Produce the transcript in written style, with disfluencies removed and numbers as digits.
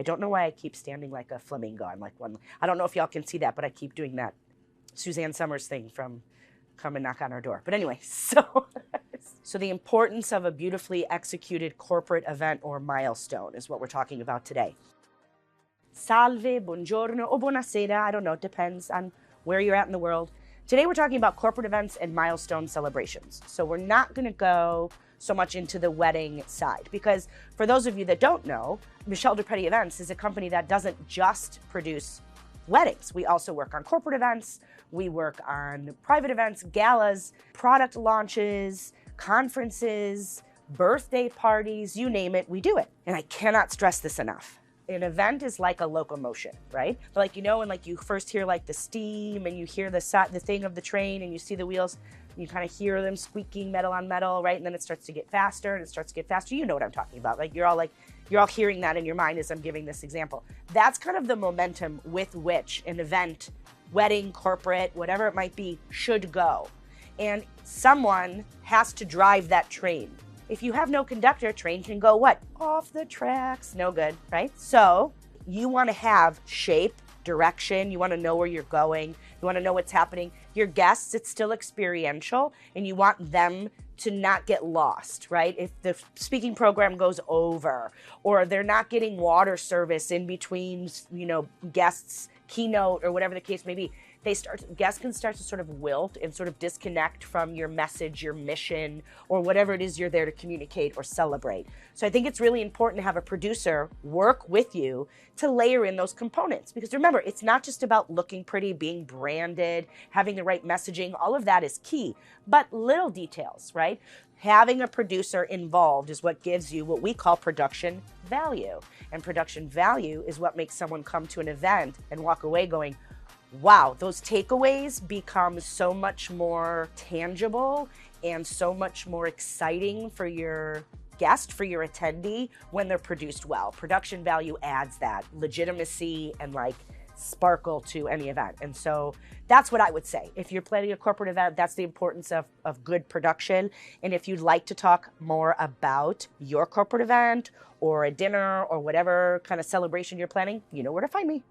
I don't know why I keep standing like a flamingo. I'm like one. I don't know if y'all can see that, but I keep doing that Suzanne Summers thing from Come and Knock on Our Door. But anyway, so the importance of a beautifully executed corporate event or milestone is what we're talking about today. Salve, buongiorno, o buonasera. I don't know. It depends on where you're at in the world. Today we're talking about corporate events and milestone celebrations. So we're not going to go so much into the wedding side, because for those of you that don't know, Michelle Durpetti Events is a company that doesn't just produce weddings. We also work on corporate events. We work on private events, galas, product launches, conferences, birthday parties, you name it, we do it. And I cannot stress this enough. An event is like a locomotion, right? Like, when like you first hear like the steam and you hear the thing of the train and you see the wheels, and you kind of hear them squeaking metal on metal, right? And then it starts to get faster and it starts to get faster. You know what I'm talking about. You're all hearing that in your mind as I'm giving this example. That's kind of the momentum with which an event, wedding, corporate, whatever it might be, should go. And someone has to drive that train. If you have no conductor, train can go what? Off the tracks. No good, right? So you want to have shape, direction. You want to know where you're going. You want to know what's happening. Your guests, it's still experiential, and you want them to not get lost, right? If the speaking program goes over, or they're not getting water service in between, guests' keynote or whatever the case may be, guests can start to sort of wilt and sort of disconnect from your message, your mission, or whatever it is you're there to communicate or celebrate. So I think it's really important to have a producer work with you to layer in those components. Because remember, it's not just about looking pretty, being branded, having the right messaging. All of that is key, but little details, right? Having a producer involved is what gives you what we call production value. And production value is what makes someone come to an event and walk away going, wow, those takeaways become so much more tangible and so much more exciting for your guest, for your attendee, when they're produced well. Production value adds that legitimacy and sparkle to any event. And so that's what I would say. If you're planning a corporate event, that's the importance of good production. And if you'd like to talk more about your corporate event or a dinner or whatever kind of celebration you're planning, you know where to find me.